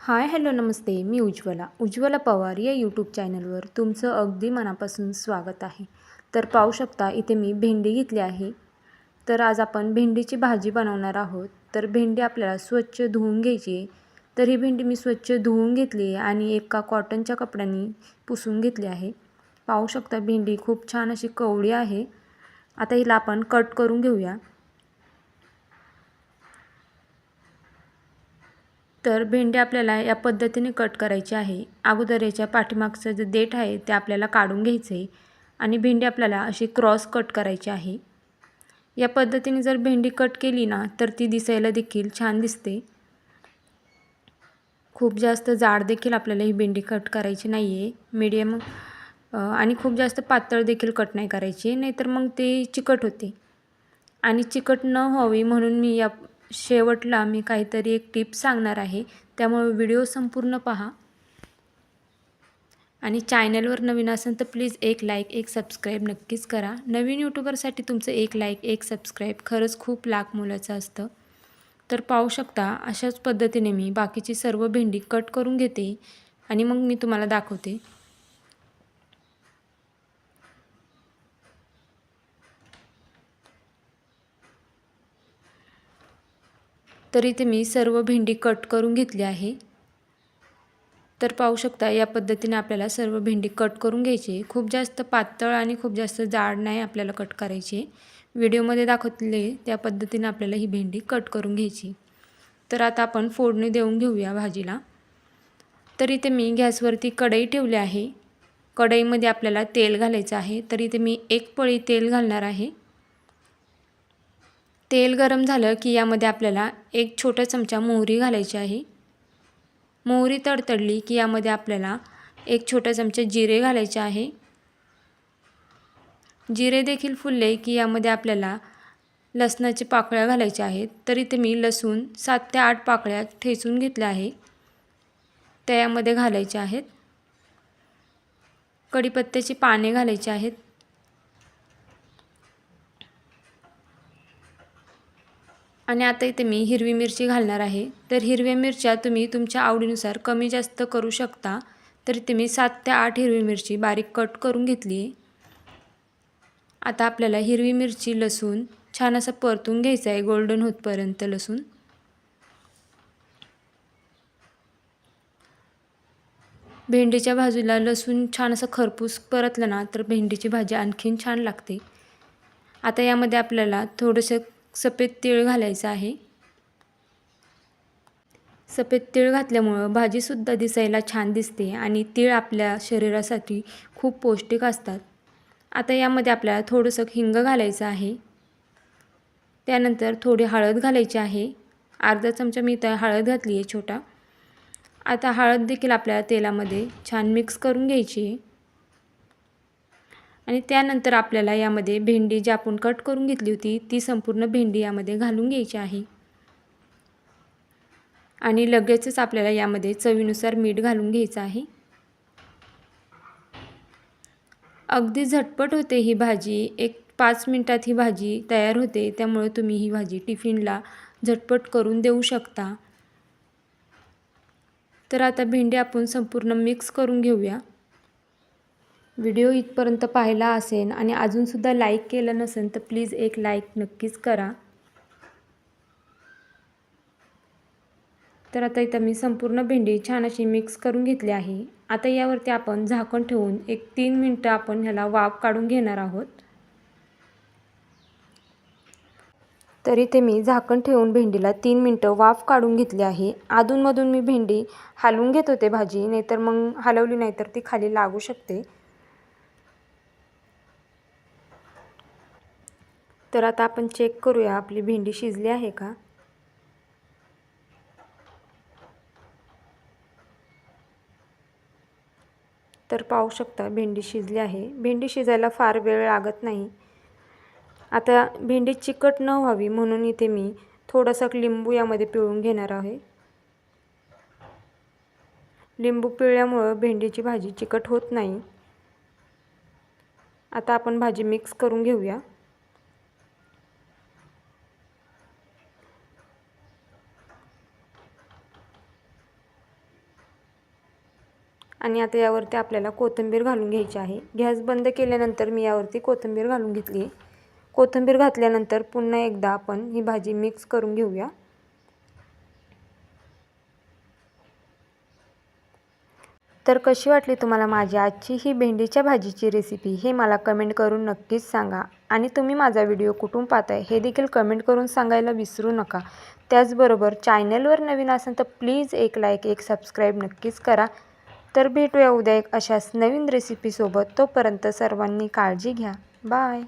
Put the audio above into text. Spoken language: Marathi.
हाय हॅलो नमस्ते. मी उज्ज्वला पवार या यूट्यूब चॅनलवर तुमचं अगदी मनापासून स्वागत आहे. तर पाहू शकता इथे मी भेंडी घेतली आहे. तर आज आपण भेंडीची भाजी बनवणार आहोत. तर भेंडी आपल्याला स्वच्छ धुवून घ्यायची आहे. तर ही भेंडी मी स्वच्छ धुवून घेतली आहे आणि एका कॉटनच्या कपड्याने पुसून घेतली आहे. पाहू शकता भेंडी खूप छान अशी कवळी आहे. आता हिला आपण कट करून घेऊया. तर भेंडी आपल्याला या पद्धतीने कट करायची आहे. अगोदर याच्या पाठीमागचं जे देठ आहे ते आपल्याला काढून घ्यायचं आहे आणि भेंडी आपल्याला अशी क्रॉस कट करायची आहे. या पद्धतीने जर भेंडी कट केली ना तर ती दिसायला देखील छान दिसते. खूप जास्त जाड देखील आपल्याला ही भेंडी कट करायची नाही आहे. मीडियम आणि खूप जास्त पातळ देखील कट नाही करायची, नाहीतर मग ते चिकट होते. आणि चिकट न व्हावी म्हणून मी या शेवटला मी काहीतरी एक टिप्स सांगणार आहे. त्यामुळे व्हिडिओ संपूर्ण पहा. आणि चॅनलवर नवीन असेल तर प्लीज एक लाईक एक सबस्क्राईब नक्कीच करा. नवीन यूट्यूबरसाठी तुमचं एक लाईक एक सबस्क्राईब खरंच खूप लाख मोलाचं असतं. तर पाहू शकता अशाच पद्धतीने मी बाकीची सर्व भेंडी कट करून घेते आणि मग मी तुम्हाला दाखवते. तर इथे मी सर्व भेंडी कट करून घेतली आहे. तर पाहू शकता या पद्धतीने आपल्याला सर्व भेंडी कट करून घ्यायची. खूप जास्त पातळ आणि खूप जास्त जाड नाही आपल्याला कट करायची. व्हिडिओमध्ये दाखवले त्या पद्धतीने आपल्याला ही भेंडी कट करून घ्यायची. तर आता आपण फोडणी देऊन घेऊया भाजीला. तर इथे मी गॅसवरती कढई ठेवली आहे. कढईमध्ये आपल्याला तेल घालायचं आहे. तर इथे मी एक पळी तेल घालणार आहे. तेल गरम झालं की यामध्ये आपल्याला एक छोटा चमचा मोहरी घालायची आहे. मोहरी तडतडली की यामध्ये आपल्याला एक छोटा चमचा जिरे घालायचे आहे. जिरे देखील फुलले की यामध्ये आपल्याला लसणाच्या पाकळ्या घालायच्या आहेत. तर इथे मी लसूण 7 ते 8 पाकळ्या ठेचून घेतल्या आहे, त्या यामध्ये घालायच्या आहेत. कढीपत्त्याची पाने घालायची आहेत. आणि आता इथे मी हिरवी मिरची घालणार आहे. तर हिरव्या मिरच्या तुम्ही तुमच्या आवडीनुसार कमी जास्त करू शकता. तर इथे मी 7 ते 8 हिरवी मिरची बारीक कट करून घेतली आहे. आता आपल्याला हिरवी मिरची लसूण छान असं परतून घ्यायचं आहे, गोल्डन होतपर्यंत लसूण. भेंडीच्या भाजीला लसूण छान असं खरपूस परतलं ना तर भेंडीची भाजी आणखीन छान लागते. आता यामध्ये आपल्याला थोडंसं सफेद तीळ घालायचं आहे. सफेद तीळ घातल्यामुळं भाजीसुद्धा दिसायला छान दिसते आणि तीळ आपल्या शरीरासाठी खूप पौष्टिक असतात. आता यामध्ये आपल्याला थोडंसं हिंग घालायचं आहे. त्यानंतर थोडी हळद घालायची आहे. अर्धा चमचा मी त्या हळद घातली आहे छोटा. आता हळद देखील आपल्याला तेलामध्ये छान मिक्स करून घ्यायची आहे. आणि त्यानंतर आपल्याला यामध्ये भेंडी जी आपण कट करून घेतली होती ती संपूर्ण भेंडी यामध्ये घालून घ्यायची आहे. आणि लगेचच आपल्याला यामध्ये चवीनुसार मीठ घालून घ्यायचं आहे. अगदी झटपट होते ही भाजी. 1-5 मिनिटात ही भाजी तयार होते. त्यामुळे तुम्ही ही भाजी टिफिनला झटपट करून देऊ शकता. तर आता भेंडी आपण संपूर्ण मिक्स करून घेऊया. व्हिडिओ इथपर्यंत पाहिला असेल आणि अजूनसुद्धा लाईक केलं नसेल तर प्लीज एक लाईक नक्कीच करा. तर आता इथं मी संपूर्ण भेंडी छान अशी मिक्स करून घेतली आहे. आता यावरती आपण झाकण ठेवून 1-3 मिनटं आपण ह्याला वाफ काढून घेणार आहोत. तर इथे मी झाकण ठेवून भेंडीला 3 मिनटं वाफ काढून घेतली आहे. अधूनमधून मी भेंडी हलवून घेत होते भाजी, नाहीतर मग हलवली नाही तर ती खाली लागू शकते. तर आता आपण चेक करूया आपली भेंडी शिजली आहे का. तर पाहू शकता भेंडी शिजली आहे. भेंडी शिजायला फार वेळ लागत नाही. आता भेंडी चिकट न व्हावी म्हणून इथे मी थोडासा लिंबू यामध्ये पिळून घेणार आहे. लिंबू पिळल्यामुळं भेंडीची भाजी चिकट होत नाही. आता आपण भाजी मिक्स करून घेऊया. आणि आता यावरती आपल्याला कोथिंबीर घालून घ्यायची आहे. गॅस बंद केल्यानंतर मी यावरती कोथिंबीर घालून घेतली आहे. कोथिंबीर घातल्यानंतर पुन्हा एकदा आपण ही भाजी मिक्स करून घेऊया. तर कशी वाटली तुम्हाला माझी आजची ही भेंडीच्या भाजीची रेसिपी हे मला कमेंट करून नक्कीच सांगा. आणि तुम्ही माझा व्हिडिओ कुठून पाहताय हे देखील कमेंट करून सांगायला विसरू नका. त्याचबरोबर चॅनलवर नवीन असाल तर प्लीज एक लाईक एक सबस्क्राईब नक्कीच करा. तर भेटूया उद्या एक अशाच नवीन रेसिपीसोबत. तोपर्यंत सर्वांनी काळजी घ्या. बाय.